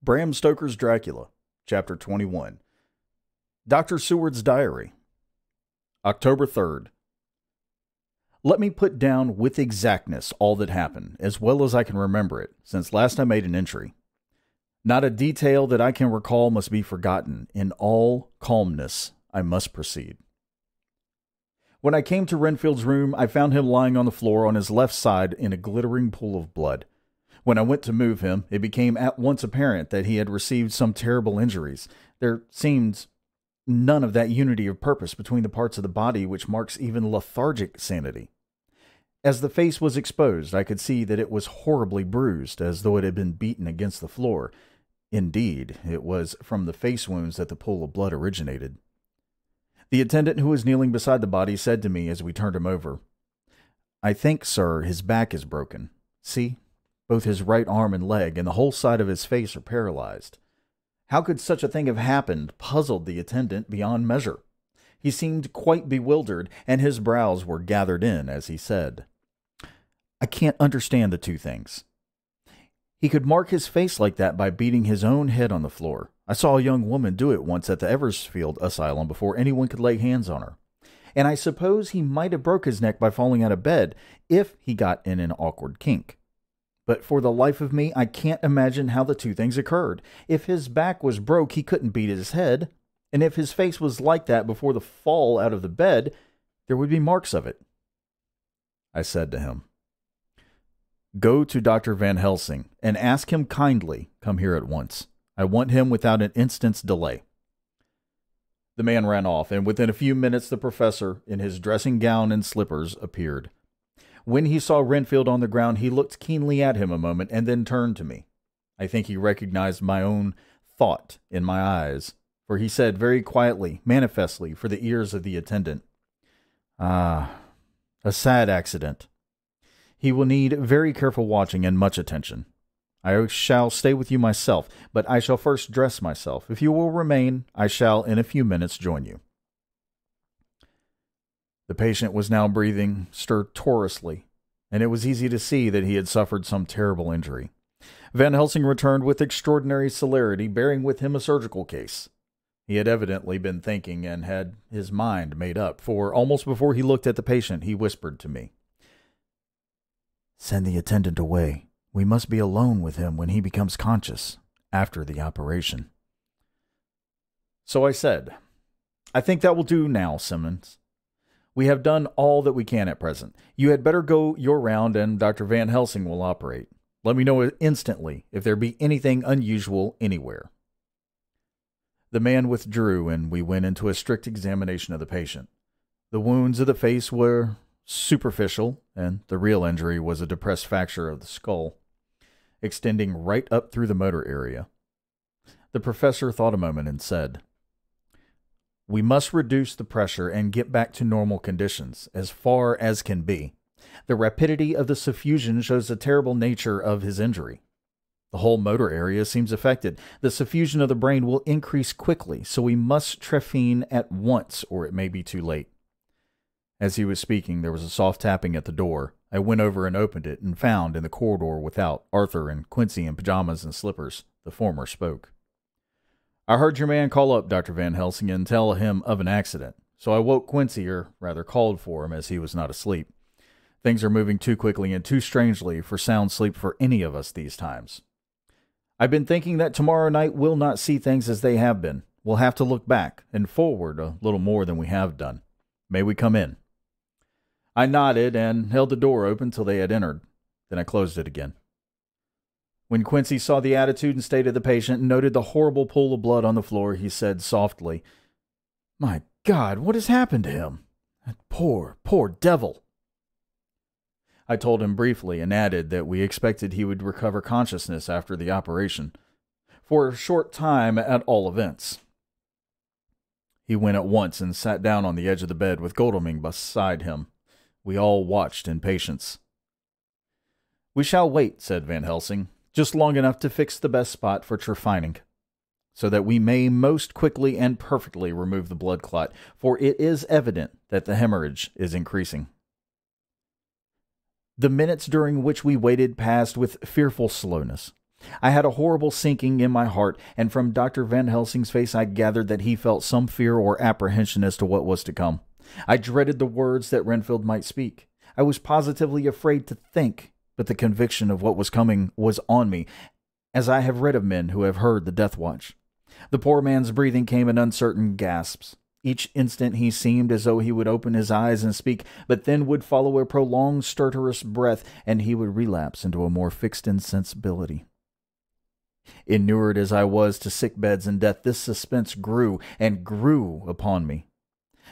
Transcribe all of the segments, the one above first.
Bram Stoker's Dracula, Chapter 21. Dr. Seward's Diary. October 3rd. Let me put down with exactness all that happened, as well as I can remember it, since last I made an entry. Not a detail that I can recall must be forgotten. In all calmness, I must proceed. When I came to Renfield's room, I found him lying on the floor on his left side in a glittering pool of blood. When I went to move him, it became at once apparent that he had received some terrible injuries. There seemed none of that unity of purpose between the parts of the body which marks even lethargic sanity. As the face was exposed, I could see that it was horribly bruised, as though it had been beaten against the floor. Indeed, it was from the face wounds that the pool of blood originated. The attendant who was kneeling beside the body said to me as we turned him over, "I think, sir, his back is broken. See? Both his right arm and leg and the whole side of his face are paralyzed." How could such a thing have happened puzzled the attendant beyond measure. He seemed quite bewildered, and his brows were gathered in as he said, "I can't understand the two things. He could mark his face like that by beating his own head on the floor. I saw a young woman do it once at the Eversfield Asylum before anyone could lay hands on her. And I suppose he might have broke his neck by falling out of bed if he got in an awkward kink. But for the life of me, I can't imagine how the two things occurred. If his back was broke, he couldn't beat his head. And if his face was like that before the fall out of the bed, there would be marks of it." I said to him, "Go to Dr. Van Helsing and ask him kindly come here at once. I want him without an instant's delay." The man ran off, and within a few minutes the professor, in his dressing gown and slippers, appeared. When he saw Renfield on the ground, he looked keenly at him a moment and then turned to me. I think he recognized my own thought in my eyes, for he said very quietly, manifestly for the ears of the attendant, "Ah, a sad accident. He will need very careful watching and much attention. I shall stay with you myself, but I shall first dress myself. If you will remain, I shall in a few minutes join you." The patient was now breathing stertorously, and it was easy to see that he had suffered some terrible injury. Van Helsing returned with extraordinary celerity, bearing with him a surgical case. He had evidently been thinking and had his mind made up, for almost before he looked at the patient, he whispered to me, "Send the attendant away. We must be alone with him when he becomes conscious, after the operation." So I said, "I think that will do now, Simmons. We have done all that we can at present. You had better go your round, and Dr. Van Helsing will operate. Let me know instantly if there be anything unusual anywhere." The man withdrew, and we went into a strict examination of the patient. The wounds of the face were superficial, and the real injury was a depressed fracture of the skull, extending right up through the motor area. The professor thought a moment and said, "We must reduce the pressure and get back to normal conditions, as far as can be. The rapidity of the suffusion shows the terrible nature of his injury. The whole motor area seems affected. The suffusion of the brain will increase quickly, so we must trephine at once, or it may be too late." As he was speaking, there was a soft tapping at the door. I went over and opened it, and found in the corridor without Arthur and Quincy in pajamas and slippers. The former spoke. "I heard your man call up Dr. Van Helsing and tell him of an accident, so I woke Quincy, or rather called for him, as he was not asleep. Things are moving too quickly and too strangely for sound sleep for any of us these times. I've been thinking that tomorrow night we'll not see things as they have been. We'll have to look back and forward a little more than we have done. May we come in?" I nodded and held the door open till they had entered. Then I closed it again. When Quincy saw the attitude and state of the patient and noted the horrible pool of blood on the floor, he said softly, "My God, what has happened to him? That poor, poor devil." I told him briefly and added that we expected he would recover consciousness after the operation, for a short time at all events. He went at once and sat down on the edge of the bed with Godalming beside him. We all watched in patience. "We shall wait," said Van Helsing, "just long enough to fix the best spot for trephining, so that we may most quickly and perfectly remove the blood clot, for it is evident that the hemorrhage is increasing." The minutes during which we waited passed with fearful slowness. I had a horrible sinking in my heart, and from Dr. Van Helsing's face I gathered that he felt some fear or apprehension as to what was to come. I dreaded the words that Renfield might speak. I was positively afraid to think, but the conviction of what was coming was on me, as I have read of men who have heard the death watch. The poor man's breathing came in uncertain gasps. Each instant he seemed as though he would open his eyes and speak, but then would follow a prolonged stertorous breath, and he would relapse into a more fixed insensibility. Inured as I was to sick beds and death, this suspense grew and grew upon me.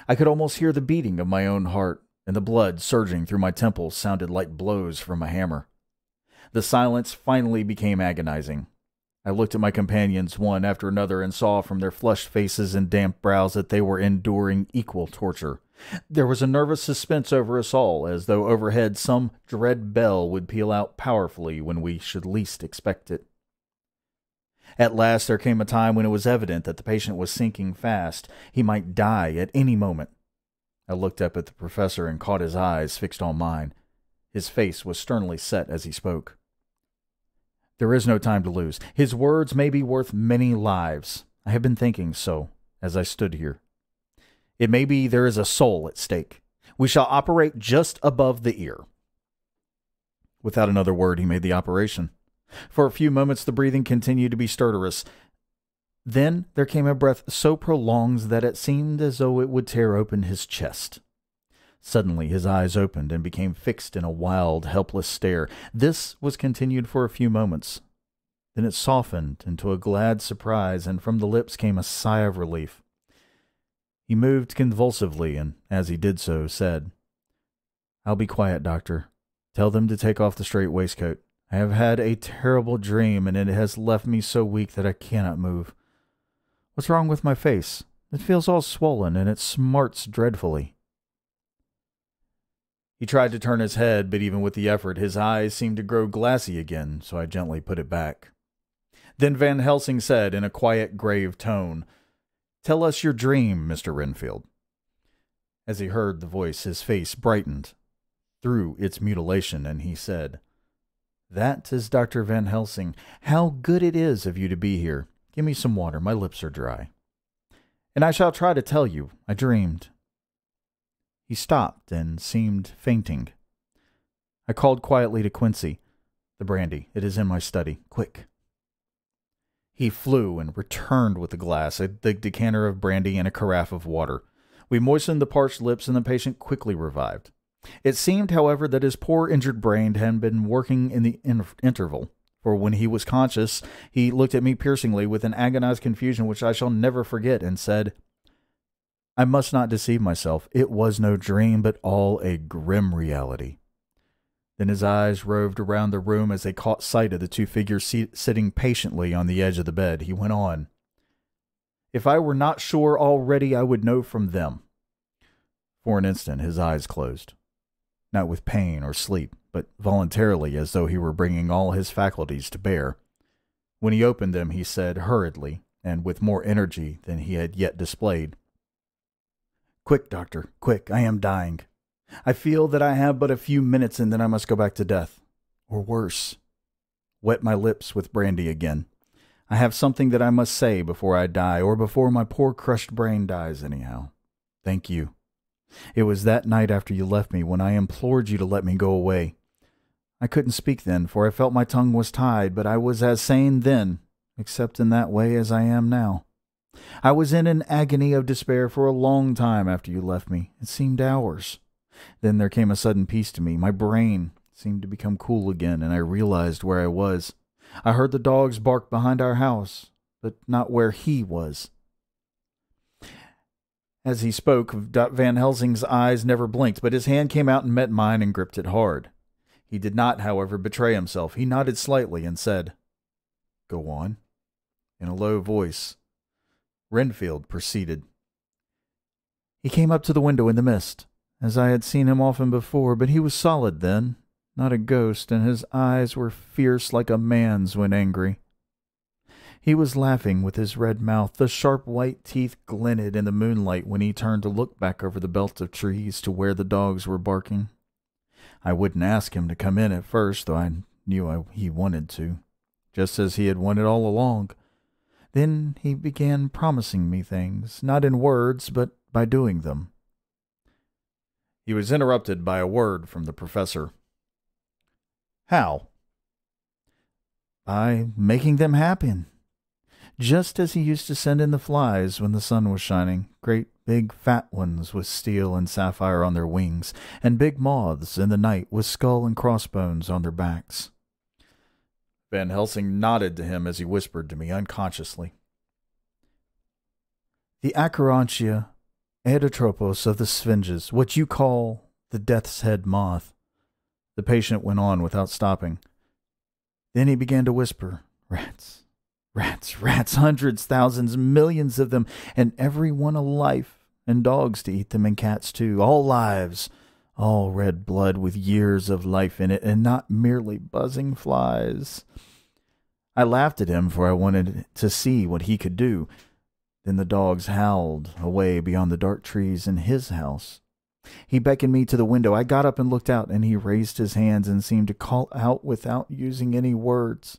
I could almost hear the beating of my own heart, and the blood surging through my temples sounded like blows from a hammer. The silence finally became agonizing. I looked at my companions one after another and saw from their flushed faces and damp brows that they were enduring equal torture. There was a nervous suspense over us all, as though overhead some dread bell would peal out powerfully when we should least expect it. At last there came a time when it was evident that the patient was sinking fast. He might die at any moment. I looked up at the professor and caught his eyes fixed on mine. His face was sternly set as he spoke. There is no time to lose. His words may be worth many lives. I have been thinking so as I stood here. It may be there is a soul at stake. We shall operate just above the ear. Without another word, he made the operation. For a few moments the breathing continued to be stertorous. Then there came a breath so prolonged that it seemed as though it would tear open his chest. Suddenly his eyes opened and became fixed in a wild, helpless stare. This was continued for a few moments. Then it softened into a glad surprise, and from the lips came a sigh of relief. He moved convulsively, and as he did so, said, "I'll be quiet, doctor. Tell them to take off the strait waistcoat. I have had a terrible dream, and it has left me so weak that I cannot move. What's wrong with my face? It feels all swollen, and it smarts dreadfully." He tried to turn his head, but even with the effort, his eyes seemed to grow glassy again, so I gently put it back. Then Van Helsing said in a quiet, grave tone, "Tell us your dream, Mr. Renfield." As he heard the voice, his face brightened through its mutilation, and he said, "That is Dr. Van Helsing. How good it is of you to be here. Give me some water. My lips are dry. And I shall try to tell you. I dreamed." He stopped and seemed fainting. I called quietly to Quincy. "The brandy. It is in my study. Quick." He flew and returned with a glass, the decanter of brandy, and a carafe of water. We moistened the parched lips, and the patient quickly revived. It seemed, however, that his poor injured brain had been working in the interval, for when he was conscious, he looked at me piercingly with an agonized confusion which I shall never forget, and said, "I must not deceive myself. It was no dream, but all a grim reality." Then his eyes roved around the room as they caught sight of the two figures sitting patiently on the edge of the bed. He went on, "If I were not sure already, I would know from them." For an instant his eyes closed, not with pain or sleep, but voluntarily, as though he were bringing all his faculties to bear. When he opened them, he said hurriedly, and with more energy than he had yet displayed, "Quick, doctor, quick, I am dying. I feel that I have but a few minutes and then I must go back to death. Or worse. Wet my lips with brandy again. I have something that I must say before I die, or before my poor crushed brain dies anyhow. Thank you. It was that night after you left me when I implored you to let me go away. I couldn't speak then, for I felt my tongue was tied, but I was as sane then, except in that way, as I am now. I was in an agony of despair for a long time after you left me. It seemed hours. Then there came a sudden peace to me. My brain seemed to become cool again, and I realized where I was. I heard the dogs bark behind our house, but not where he was." As he spoke, Van Helsing's eyes never blinked, but his hand came out and met mine and gripped it hard. He did not, however, betray himself. He nodded slightly and said, "Go on," in a low voice. Renfield proceeded. "He came up to the window in the mist, as I had seen him often before, but he was solid then, not a ghost, and his eyes were fierce like a man's when angry. He was laughing with his red mouth. The sharp white teeth glinted in the moonlight when he turned to look back over the belt of trees to where the dogs were barking. I wouldn't ask him to come in at first, though I knew he wanted to. just as he had wanted all along. Then he began promising me things, not in words, but by doing them. He was interrupted by a word from the professor. How? By making them happen. Just as he used to send in the flies when the sun was shining, great big fat ones with steel and sapphire on their wings, and big moths in the night with skull and crossbones on their backs. Van Helsing nodded to him as he whispered to me unconsciously. The Acherontia aedatropos of the Sphinges, what you call the death's head moth. The patient went on without stopping. Then he began to whisper, rats, rats, rats, hundreds, thousands, millions of them, and every one a life, and dogs to eat them, and cats too, all lives, all red blood with years of life in it, and not merely buzzing flies. I laughed at him, for I wanted to see what he could do. Then the dogs howled away beyond the dark trees in his house. He beckoned me to the window. I got up and looked out, and he raised his hands and seemed to call out without using any words.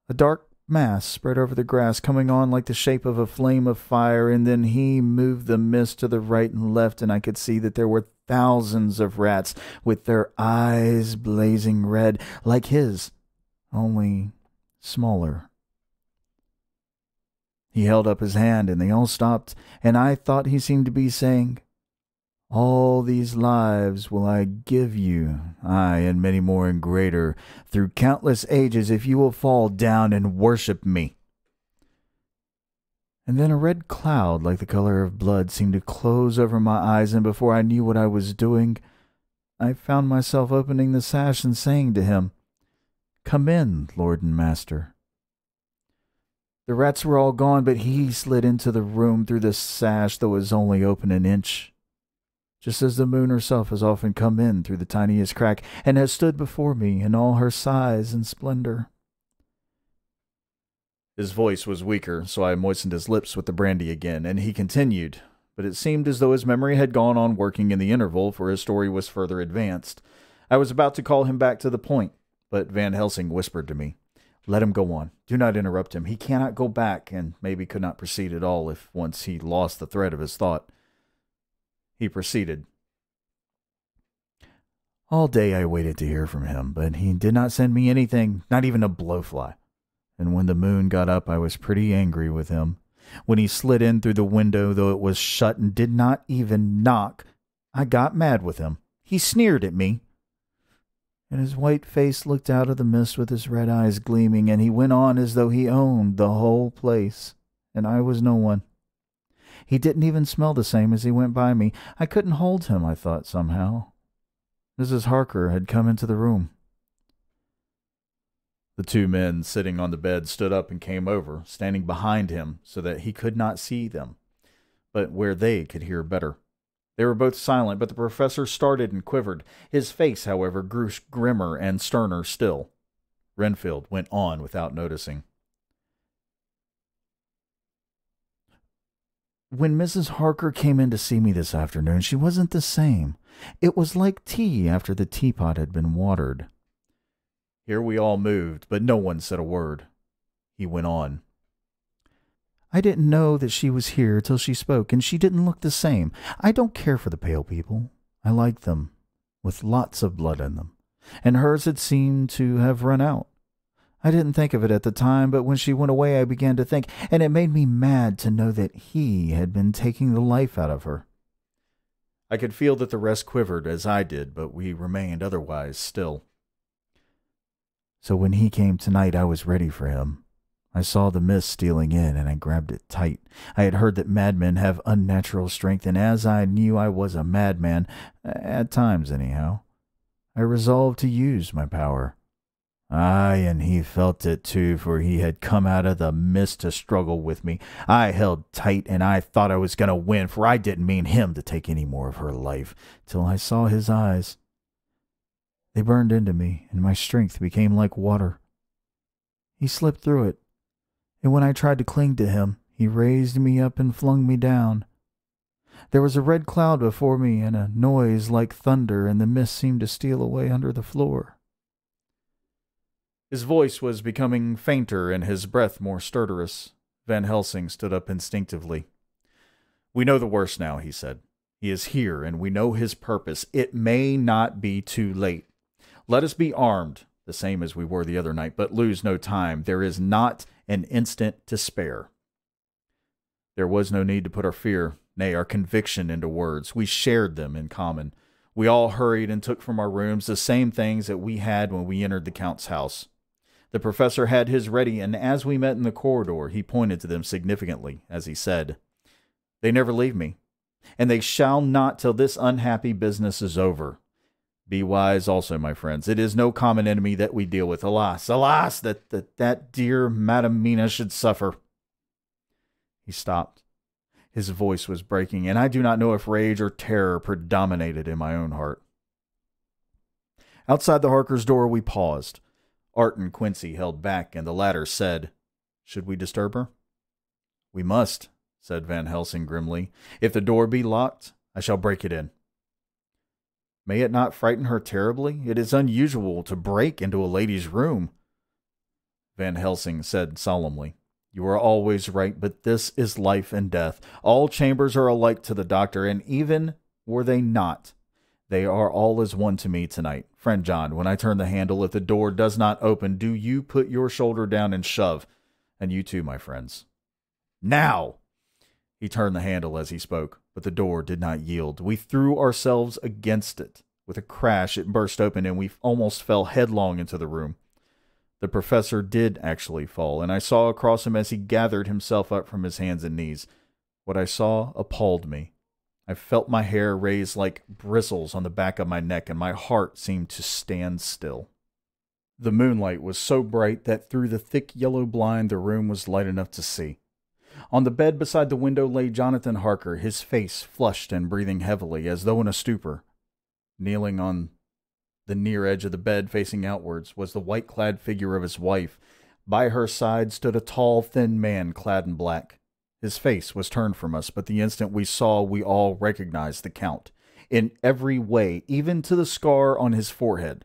A dark mass spread over the grass, coming on like the shape of a flame of fire, and then he moved the mist to the right and left, and I could see that there were thousands of rats with their eyes blazing red, like his, only smaller. He held up his hand, and they all stopped, and I thought he seemed to be saying, all these lives will I give you, aye, and many more and greater, through countless ages, if you will fall down and worship me. And then a red cloud like the color of blood seemed to close over my eyes, and before I knew what I was doing, I found myself opening the sash and saying to him, Come in, Lord and Master. The rats were all gone, but he slid into the room through the sash that was only open an inch, just as the moon herself has often come in through the tiniest crack, and has stood before me in all her size and splendor. His voice was weaker, so I moistened his lips with the brandy again, and he continued, but it seemed as though his memory had gone on working in the interval, for his story was further advanced. I was about to call him back to the point, but Van Helsing whispered to me, Let him go on. Do not interrupt him. He cannot go back, and maybe could not proceed at all if once he lost the thread of his thought. He proceeded. All day I waited to hear from him, but he did not send me anything, not even a blowfly. And when the moon got up, I was pretty angry with him. When he slid in through the window, though it was shut, and did not even knock, I got mad with him. He sneered at me, and his white face looked out of the mist with his red eyes gleaming, and he went on as though he owned the whole place, and I was no one. He didn't even smell the same as he went by me. I couldn't hold him, I thought, somehow. Mrs. Harker had come into the room. The two men sitting on the bed stood up and came over, standing behind him so that he could not see them, but where they could hear better. They were both silent, but the professor started and quivered. His face, however, grew grimmer and sterner still. Renfield went on without noticing. When Mrs. Harker came in to see me this afternoon, she wasn't the same. It was like tea after the teapot had been watered. Here we all moved, but no one said a word. He went on. I didn't know that she was here till she spoke, and she didn't look the same. I don't care for the pale people. I like them, with lots of blood in them, and hers had seemed to have run out. I didn't think of it at the time, but when she went away I began to think, and it made me mad to know that he had been taking the life out of her. I could feel that the rest quivered as I did, but we remained otherwise still. So when he came tonight, I was ready for him. I saw the mist stealing in, and I grabbed it tight. I had heard that madmen have unnatural strength, and as I knew I was a madman, at times anyhow, I resolved to use my power. Aye, and he felt it too, for he had come out of the mist to struggle with me. I held tight, and I thought I was going to win, for I didn't mean him to take any more of her life, till I saw his eyes. They burned into me, and my strength became like water. He slipped through it, and when I tried to cling to him, he raised me up and flung me down. There was a red cloud before me, and a noise like thunder, and the mist seemed to steal away under the floor. His voice was becoming fainter and his breath more stertorous. Van Helsing stood up instinctively. "We know the worst now," he said. "He is here, and we know his purpose. It may not be too late. Let us be armed, the same as we were the other night, but lose no time. There is not an instant to spare." There was no need to put our fear, nay, our conviction into words. We shared them in common. We all hurried and took from our rooms the same things that we had when we entered the Count's house. The professor had his ready, and as we met in the corridor, he pointed to them significantly, as he said, "They never leave me, and they shall not till this unhappy business is over. Be wise also, my friends. It is no common enemy that we deal with. Alas, alas, that dear Madam Mina should suffer." He stopped. His voice was breaking, and I do not know if rage or terror predominated in my own heart. Outside the Harkers' door, we paused. Art and Quincy held back, and the latter said, "Should we disturb her?" "We must," said Van Helsing grimly. "If the door be locked, I shall break it in." "May it not frighten her terribly? It is unusual to break into a lady's room." Van Helsing said solemnly, "You are always right, but this is life and death. All chambers are alike to the doctor, and even were they not, they are all as one to me tonight. Friend John, when I turn the handle, if the door does not open, do you put your shoulder down and shove. And you too, my friends. Now!" He turned the handle as he spoke, but the door did not yield. We threw ourselves against it. With a crash, it burst open, and we almost fell headlong into the room. The professor did actually fall, and I saw across him as he gathered himself up from his hands and knees. What I saw appalled me. I felt my hair raise like bristles on the back of my neck, and my heart seemed to stand still. The moonlight was so bright that through the thick yellow blind the room was light enough to see. On the bed beside the window lay Jonathan Harker, his face flushed and breathing heavily, as though in a stupor. Kneeling on the near edge of the bed, facing outwards, was the white-clad figure of his wife. By her side stood a tall, thin man clad in black. His face was turned from us, but the instant we saw, we all recognized the Count, in every way, even to the scar on his forehead.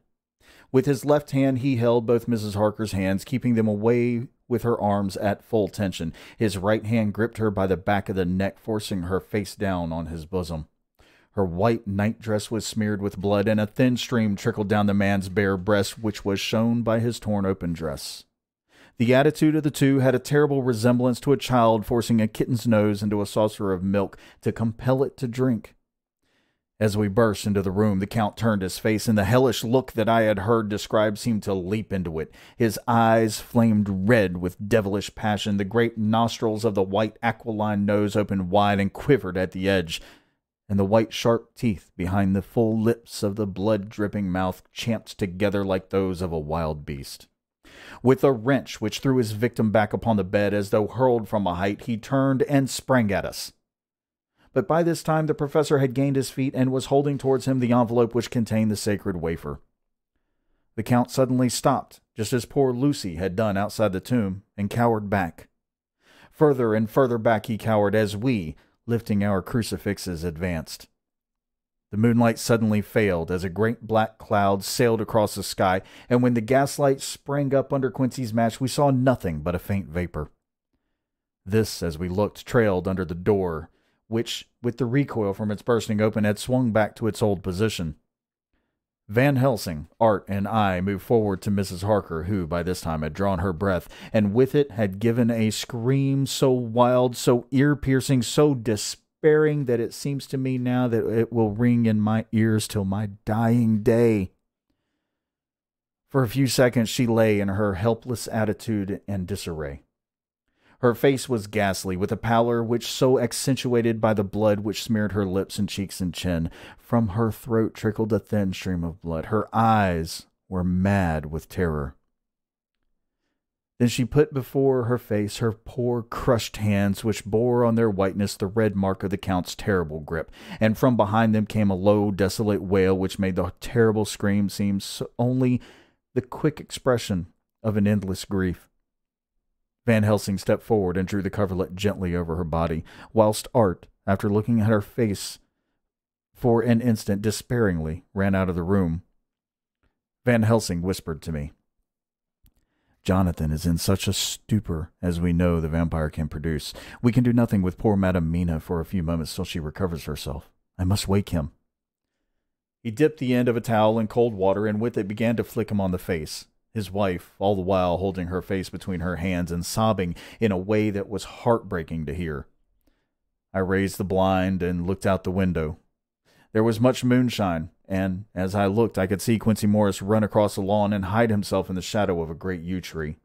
With his left hand he held both Mrs. Harker's hands, keeping them away with her arms at full tension. His right hand gripped her by the back of the neck, forcing her face down on his bosom. Her white nightdress was smeared with blood, and a thin stream trickled down the man's bare breast, which was shown by his torn-open dress. The attitude of the two had a terrible resemblance to a child forcing a kitten's nose into a saucer of milk to compel it to drink. As we burst into the room, the Count turned his face, and the hellish look that I had heard described seemed to leap into it. His eyes flamed red with devilish passion. The great nostrils of the white aquiline nose opened wide and quivered at the edge, and the white sharp teeth behind the full lips of the blood-dripping mouth champed together like those of a wild beast. With a wrench which threw his victim back upon the bed as though hurled from a height, he turned and sprang at us. But by this time the professor had gained his feet and was holding towards him the envelope which contained the sacred wafer. The Count suddenly stopped, just as poor Lucy had done outside the tomb, and cowered back. Further and further back he cowered as we, lifting our crucifixes, advanced. The moonlight suddenly failed as a great black cloud sailed across the sky, and when the gaslight sprang up under Quincy's match, we saw nothing but a faint vapor. This, as we looked, trailed under the door, which, with the recoil from its bursting open, had swung back to its old position. Van Helsing, Art, and I moved forward to Mrs. Harker, who by this time had drawn her breath, and with it had given a scream so wild, so ear-piercing, so despairing that it seems to me now that it will ring in my ears till my dying day. For a few seconds she lay in her helpless attitude and disarray. Her face was ghastly, with a pallor which so accentuated by the blood which smeared her lips and cheeks and chin. From her throat trickled a thin stream of blood. Her eyes were mad with terror. Then she put before her face her poor crushed hands, which bore on their whiteness the red mark of the Count's terrible grip, and from behind them came a low, desolate wail which made the terrible scream seem only the quick expression of an endless grief. Van Helsing stepped forward and drew the coverlet gently over her body, whilst Art, after looking at her face for an instant despairingly, ran out of the room. Van Helsing whispered to me, Jonathan is in such a stupor as we know the vampire can produce. We can do nothing with poor Madame Mina for a few moments till she recovers herself. I must wake him." He dipped the end of a towel in cold water and with it began to flick him on the face, his wife all the while holding her face between her hands and sobbing in a way that was heartbreaking to hear. I raised the blind and looked out the window. There was much moonshine, and as I looked, I could see Quincy Morris run across the lawn and hide himself in the shadow of a great yew tree.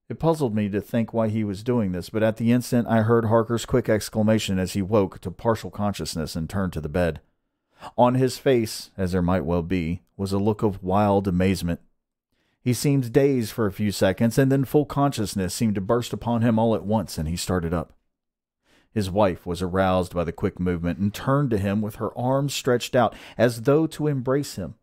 It puzzled me to think why he was doing this, but at the instant I heard Harker's quick exclamation as he woke to partial consciousness and turned to the bed. On his face, as there might well be, was a look of wild amazement. He seemed dazed for a few seconds, and then full consciousness seemed to burst upon him all at once, and he started up. His wife was aroused by the quick movement and turned to him with her arms stretched out as though to embrace him.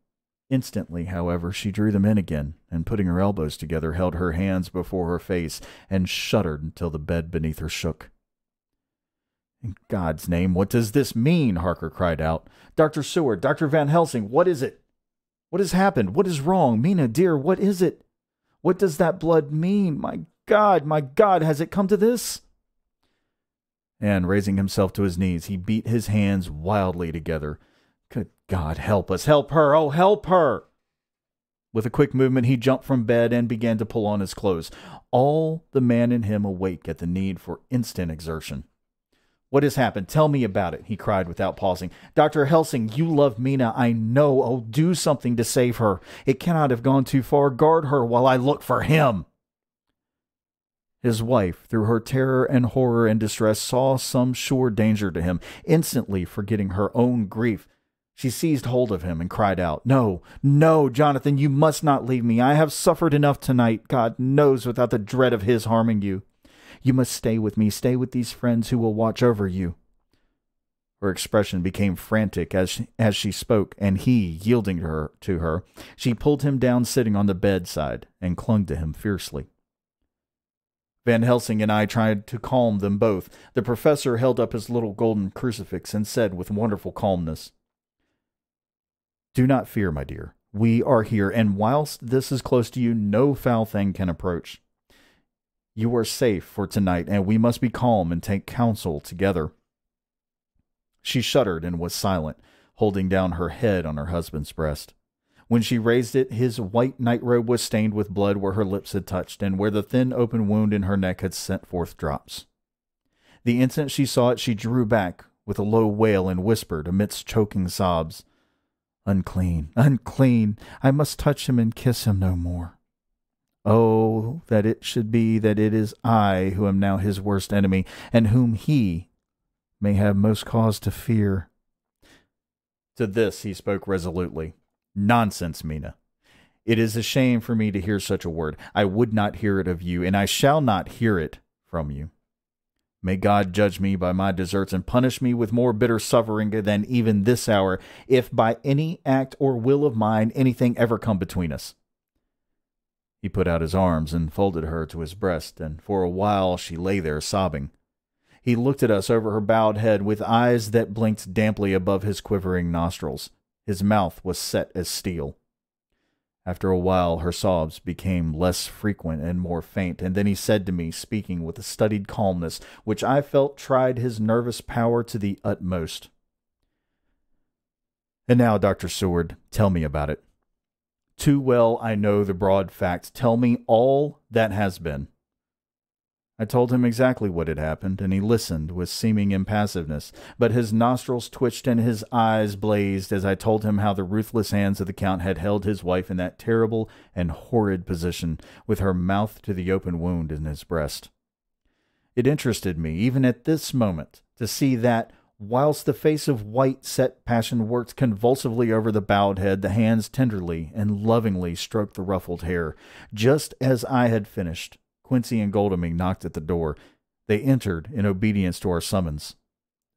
Instantly, however, she drew them in again, and putting her elbows together, held her hands before her face and shuddered until the bed beneath her shook. "In God's name, what does this mean?" Harker cried out. "Dr. Seward, Dr. Van Helsing, what is it? What has happened? What is wrong? Mina, dear, what is it? What does that blood mean? My God, has it come to this?" And raising himself to his knees, he beat his hands wildly together. "Good God, help us! Help her! Oh, help her!" With a quick movement, he jumped from bed and began to pull on his clothes, all the man in him awake at the need for instant exertion. "What has happened? Tell me about it," he cried without pausing. "Dr. Helsing, you love Mina, I know. Oh, do something to save her. It cannot have gone too far. Guard her while I look for him." His wife, through her terror and horror and distress, saw some sure danger to him. Instantly forgetting her own grief, she seized hold of him and cried out, "No, no, Jonathan, you must not leave me. I have suffered enough tonight, God knows, without the dread of his harming you. You must stay with me, stay with these friends who will watch over you." Her expression became frantic as she spoke, and he, yielding to her, she pulled him down sitting on the bedside and clung to him fiercely. Van Helsing and I tried to calm them both. The professor held up his little golden crucifix and said with wonderful calmness, "Do not fear, my dear. We are here, and whilst this is close to you, no foul thing can approach. You are safe for tonight, and we must be calm and take counsel together." She shuddered and was silent, holding down her head on her husband's breast. When she raised it, his white nightrobe was stained with blood where her lips had touched, and where the thin open wound in her neck had sent forth drops. The instant she saw it, she drew back with a low wail and whispered, amidst choking sobs, "Unclean, unclean! I must touch him and kiss him no more. Oh, that it should be that it is I who am now his worst enemy, and whom he may have most cause to fear." To this he spoke resolutely. "Nonsense, Mina. It is a shame for me to hear such a word. I would not hear it of you, and I shall not hear it from you. May God judge me by my deserts and punish me with more bitter suffering than even this hour, if by any act or will of mine anything ever come between us." He put out his arms and folded her to his breast, and for a while she lay there sobbing. He looked at us over her bowed head with eyes that blinked damply above his quivering nostrils. His mouth was set as steel. After a while her sobs became less frequent and more faint, and then he said to me, speaking with a studied calmness which I felt tried his nervous power to the utmost, "And now, Dr. Seward, tell me about it. Too well I know the broad facts. Tell me all that has been." I told him exactly what had happened, and he listened with seeming impassiveness, but his nostrils twitched and his eyes blazed as I told him how the ruthless hands of the Count had held his wife in that terrible and horrid position, with her mouth to the open wound in his breast. It interested me, even at this moment, to see that, whilst the face of white set passion worked convulsively over the bowed head, the hands tenderly and lovingly stroked the ruffled hair. Just as I had finished, Quincy and Godalming knocked at the door. They entered in obedience to our summons.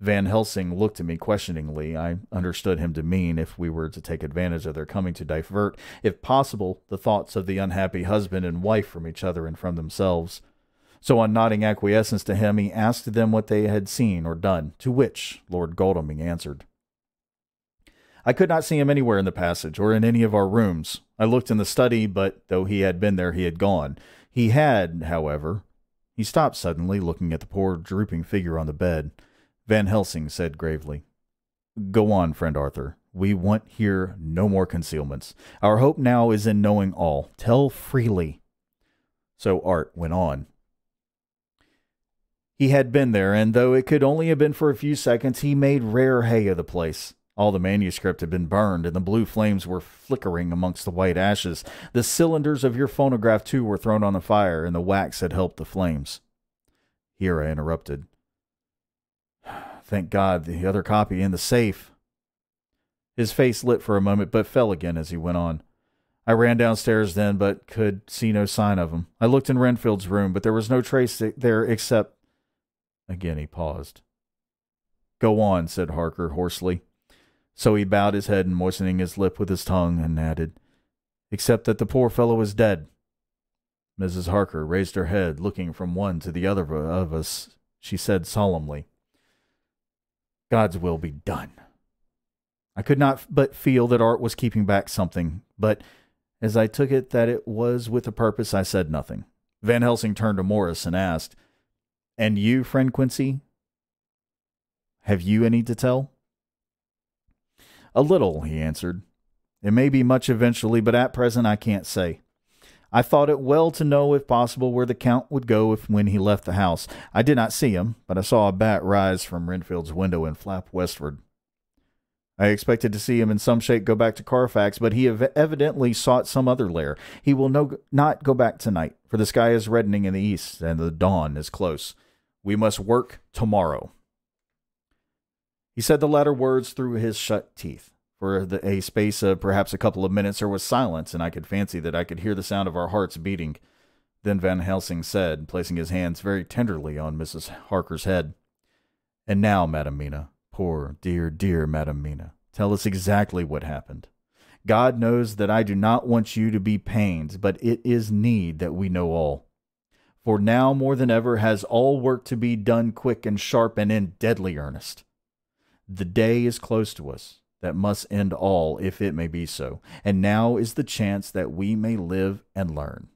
Van Helsing looked at me questioningly. I understood him to mean if we were to take advantage of their coming to divert, if possible, the thoughts of the unhappy husband and wife from each other and from themselves. So on nodding acquiescence to him, he asked them what they had seen or done, to which Lord Godalming answered, I could not see him anywhere in the passage or in any of our rooms. I looked in the study, but though he had been there, he had gone. He had, however... He stopped suddenly, looking at the poor, drooping figure on the bed. Van Helsing said gravely, "Go on, friend Arthur. We want here no more concealments. Our hope now is in knowing all. Tell freely." So Art went on. He had been there, and though it could only have been for a few seconds, he made rare hay of the place. All the manuscript had been burned, and the blue flames were flickering amongst the white ashes. The cylinders of your phonograph, too, were thrown on the fire, and the wax had helped the flames. Here I interrupted. "Thank God, the other copy in the safe." His face lit for a moment, but fell again as he went on. I ran downstairs then, but could see no sign of him. I looked in Renfield's room, but there was no trace there except... Again he paused. "Go on," said Harker hoarsely. So he bowed his head and moistening his lip with his tongue and added, "Except that the poor fellow is dead." Mrs. Harker raised her head, looking from one to the other of us. She said solemnly, "God's will be done." I could not but feel that Art was keeping back something, but as I took it that it was with a purpose, I said nothing. Van Helsing turned to Morris and asked, "And you, friend Quincy? Have you any to tell?" "A little," he answered. "It may be much eventually, but at present I can't say. I thought it well to know, if possible, where the Count would go when he left the house. I did not see him, but I saw a bat rise from Renfield's window and flap westward. I expected to see him in some shape go back to Carfax, but he evidently sought some other lair. He will not go back tonight, for the sky is reddening in the east, and the dawn is close. We must work tomorrow." He said the latter words through his shut teeth. For a space of perhaps a couple of minutes there was silence, and I could fancy that I could hear the sound of our hearts beating. Then Van Helsing said, placing his hands very tenderly on Mrs. Harker's head, "And now, Madam Mina, poor, dear, dear Madam Mina, tell us exactly what happened. God knows that I do not want you to be pained, but it is need that we know all. For now more than ever has all work to be done quick and sharp and in deadly earnest. The day is close to us that must end all, if it may be so, and now is the chance that we may live and learn."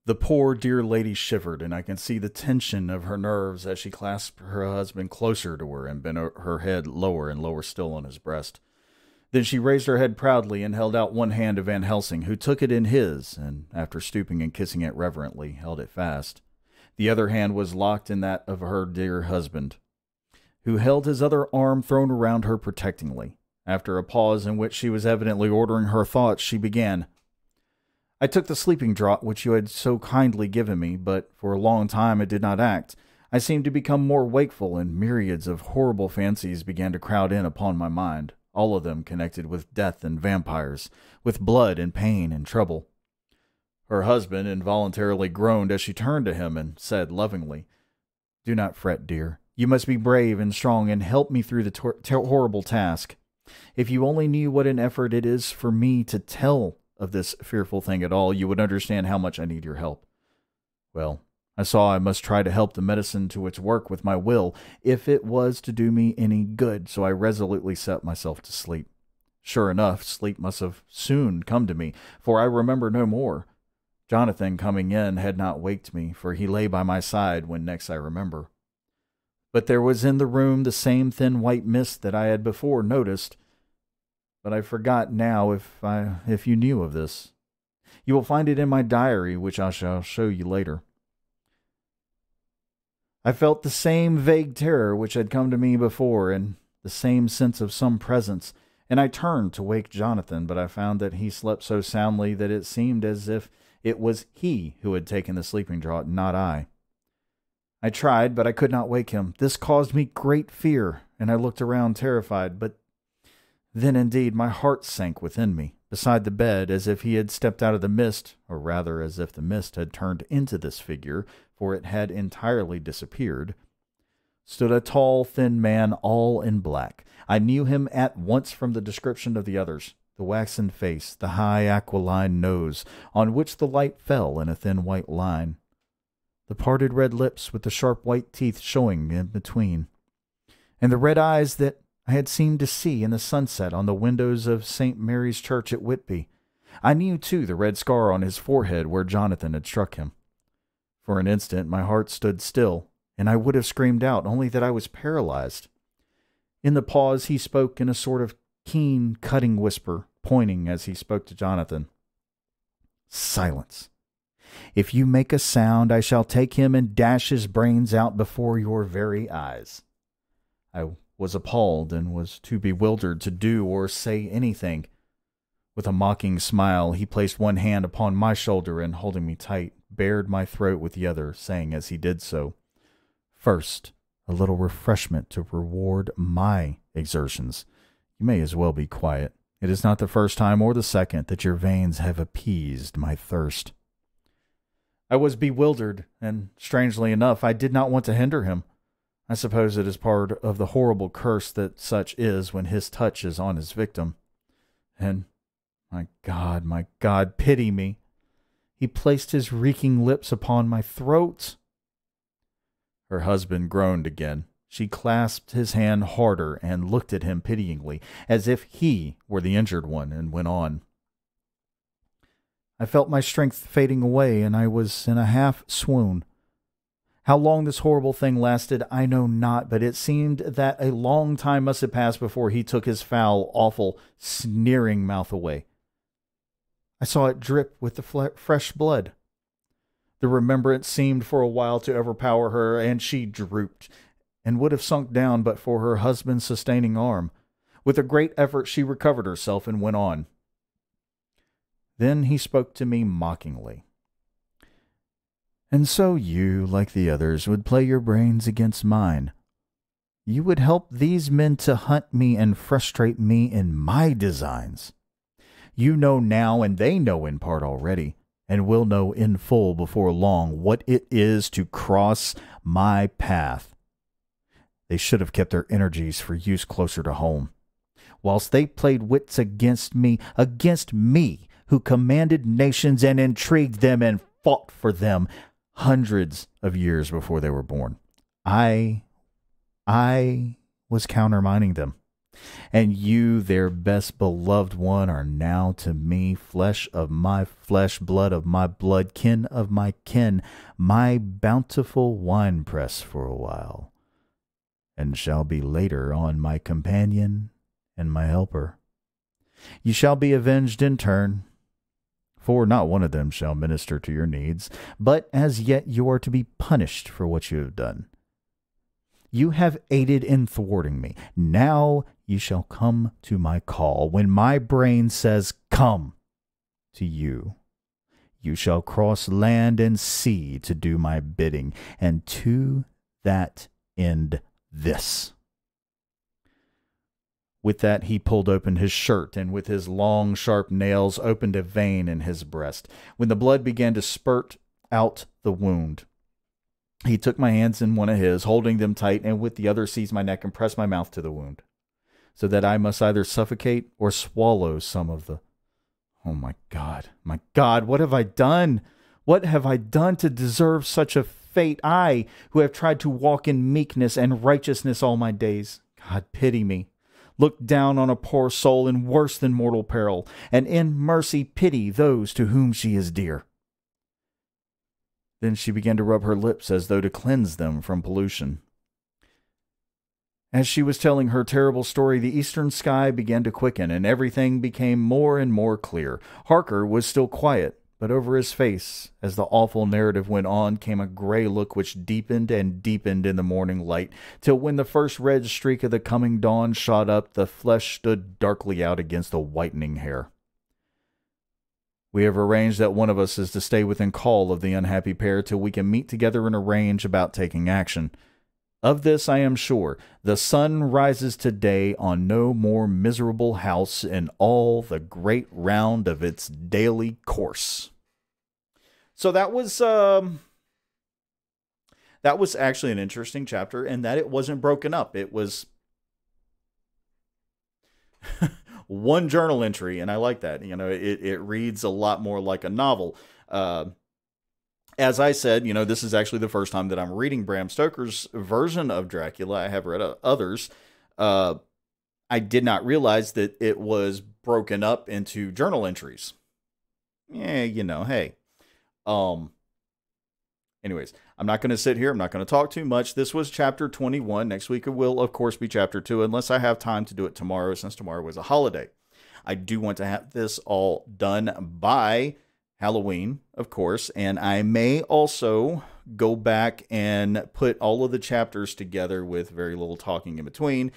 The poor dear lady shivered, and I can see the tension of her nerves as she clasped her husband closer to her and bent her head lower and lower still on his breast. Then she raised her head proudly and held out one hand to Van Helsing, who took it in his, and after stooping and kissing it reverently, held it fast. The other hand was locked in that of her dear husband, who held his other arm thrown around her protectingly. After a pause in which she was evidently ordering her thoughts, she began, "I took the sleeping draught which you had so kindly given me, but for a long time it did not act. I seemed to become more wakeful, and myriads of horrible fancies began to crowd in upon my mind, all of them connected with death and vampires, with blood and pain and trouble." Her husband involuntarily groaned as she turned to him and said lovingly, "Do not fret, dear. You must be brave and strong and help me through the horrible task. If you only knew what an effort it is for me to tell of this fearful thing at all, you would understand how much I need your help." Well, I saw I must try to help the medicine to its work with my will, if it was to do me any good, so I resolutely set myself to sleep. Sure enough, sleep must have soon come to me, for I remember no more. Jonathan coming in had not waked me, for he lay by my side when next I remember. But there was in the room the same thin white mist that I had before noticed. But I forgot now if you knew of this. You will find it in my diary, which I shall show you later. I felt the same vague terror which had come to me before, and the same sense of some presence, and I turned to wake Jonathan, but I found that he slept so soundly that it seemed as if it was he who had taken the sleeping draught, not I. I tried, but I could not wake him. This caused me great fear, and I looked around terrified, but then indeed my heart sank within me. Beside the bed, as if he had stepped out of the mist, or rather as if the mist had turned into this figure, for it had entirely disappeared, stood a tall, thin man, all in black. I knew him at once from the description of the others. The waxen face, the high aquiline nose, on which the light fell in a thin white line, the parted red lips with the sharp white teeth showing in between, and the red eyes that I had seemed to see in the sunset on the windows of St. Mary's Church at Whitby. I knew, too, the red scar on his forehead where Jonathan had struck him. For an instant my heart stood still, and I would have screamed out, only that I was paralyzed. In the pause he spoke in a sort of keen, cutting whisper, pointing as he spoke to Jonathan. Silence. If you make a sound, I shall take him and dash his brains out before your very eyes. I was appalled and was too bewildered to do or say anything. With a mocking smile, he placed one hand upon my shoulder and, holding me tight, bared my throat with the other, saying as he did so, "First, a little refreshment to reward my exertions. You may as well be quiet. It is not the first time or the second that your veins have appeased my thirst." I was bewildered, and strangely enough, I did not want to hinder him. I suppose it is part of the horrible curse that such is when his touch is on his victim. And, my God, pity me. He placed his reeking lips upon my throat. Her husband groaned again. She clasped his hand harder and looked at him pityingly, as if he were the injured one, and went on. I felt my strength fading away, and I was in a half swoon. How long this horrible thing lasted, I know not, but it seemed that a long time must have passed before he took his foul, awful, sneering mouth away. I saw it drip with the fresh blood. The remembrance seemed for a while to overpower her, and she drooped, and would have sunk down but for her husband's sustaining arm. With a great effort she recovered herself and went on. Then he spoke to me mockingly. "And so you, like the others, would play your brains against mine. You would help these men to hunt me and frustrate me in my designs. You know now, and they know in part already, and will know in full before long, what it is to cross my path. They should have kept their energies for use closer to home. Whilst they played wits against me, who commanded nations and intrigued them and fought for them hundreds of years before they were born. I was countermining them. And you, their best beloved one, are now to me flesh of my flesh, blood of my blood, kin of my kin, my bountiful winepress for a while, and shall be later on my companion and my helper. You shall be avenged in turn, for not one of them shall minister to your needs, but as yet you are to be punished for what you have done. You have aided in thwarting me. Now you shall come to my call. When my brain says, 'Come,' to you, you shall cross land and sea to do my bidding, and to that end this." With that he pulled open his shirt, and with his long, sharp nails opened a vein in his breast. When the blood began to spurt out the wound, he took my hands in one of his, holding them tight, and with the other seized my neck and pressed my mouth to the wound, so that I must either suffocate or swallow some of the... Oh, my God, what have I done? What have I done to deserve such a fate? I, who have tried to walk in meekness and righteousness all my days. God, pity me. Look down on a poor soul in worse than mortal peril, and in mercy pity those to whom she is dear. Then she began to rub her lips as though to cleanse them from pollution. As she was telling her terrible story, the eastern sky began to quicken, and everything became more and more clear. Harker was still quiet, but over his face, as the awful narrative went on, came a gray look which deepened and deepened in the morning light, till when the first red streak of the coming dawn shot up, the flesh stood darkly out against the whitening hair. We have arranged that one of us is to stay within call of the unhappy pair till we can meet together and arrange about taking action. Of this I am sure. The sun rises today on no more miserable house in all the great round of its daily course. So that was actually an interesting chapter, in that it wasn't broken up. It was one journal entry, and I like that. You know, it reads a lot more like a novel. As I said, you know, this is actually the first time that I'm reading Bram Stoker's version of Dracula. I have read others. I did not realize that it was broken up into journal entries. Yeah, you know, hey. Anyways, I'm not going to sit here. I'm not going to talk too much. This was chapter 21. Next week it will, of course, be chapter 2, unless I have time to do it tomorrow, since tomorrow was a holiday. I do want to have this all done by Halloween, of course, and I may also go back and put all of the chapters together with very little talking in between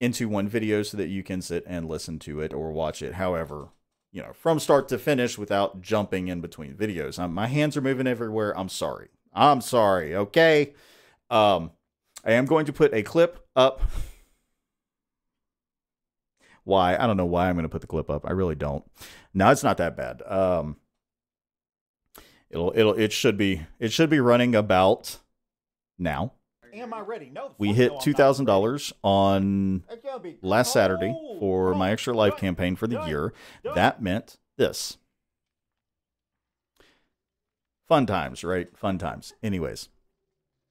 into one video so that you can sit and listen to it or watch it, however, you know, from start to finish without jumping in between videos. My hands are moving everywhere. I'm sorry. Okay. I am going to put a clip up. Why? I don't know why I'm going to put the clip up. I really don't. No, it's not that bad. It should be running about now. Am I ready? No. We hit $2,000 on last Saturday for my Extra Life campaign for the year. That meant this. Fun times, right? Fun times. Anyways.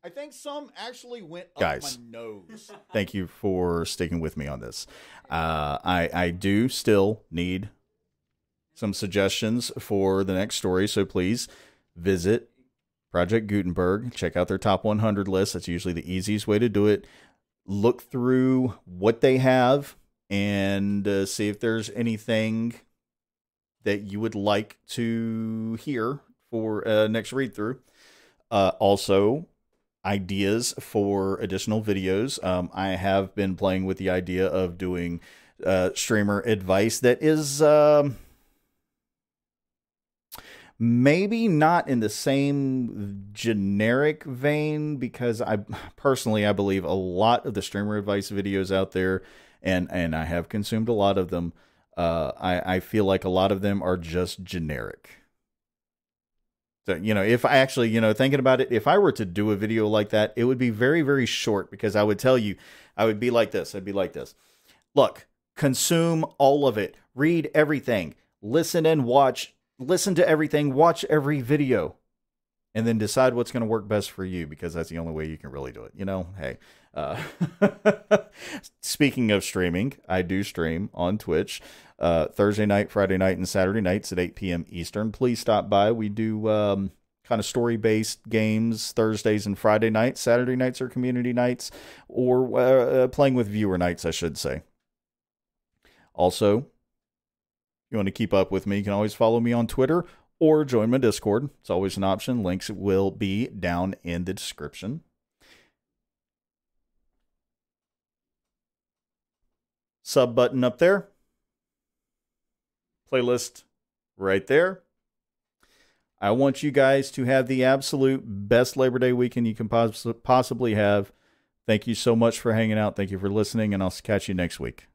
I think some actually went up guys, my nose. Thank you for sticking with me on this. I do still need some suggestions for the next story, so please visit Project Gutenberg. Check out their top 100 list. That's usually the easiest way to do it. Look through what they have and see if there's anything that you would like to hear for next read through. Also, ideas for additional videos. I have been playing with the idea of doing streamer advice that is maybe not in the same generic vein, because I believe a lot of the streamer advice videos out there, and I have consumed a lot of them, I feel like a lot of them are just generic. So, you know, if I actually, you know, thinking about it, if I were to do a video like that, it would be very, very short, because I would tell you, I would be like this. I'd be like this. Look, consume all of it. Read everything. Listen and watch. Listen to everything. Watch every video. And then decide what's going to work best for you, because that's the only way you can really do it. You know, hey. Speaking of streaming, I do stream on Twitch Thursday night, Friday night, and Saturday nights at 8 p.m. Eastern. Please stop by. We do kind of story-based games Thursdays and Friday nights. Saturday nights are community nights, or playing with viewer nights, I should say. Also, if you want to keep up with me, you can always follow me on Twitter or join my Discord. It's always an option. Links will be down in the description. Sub button up there. Playlist right there. I want you guys to have the absolute best Labor Day weekend you can possibly have. Thank you so much for hanging out. Thank you for listening, and I'll catch you next week.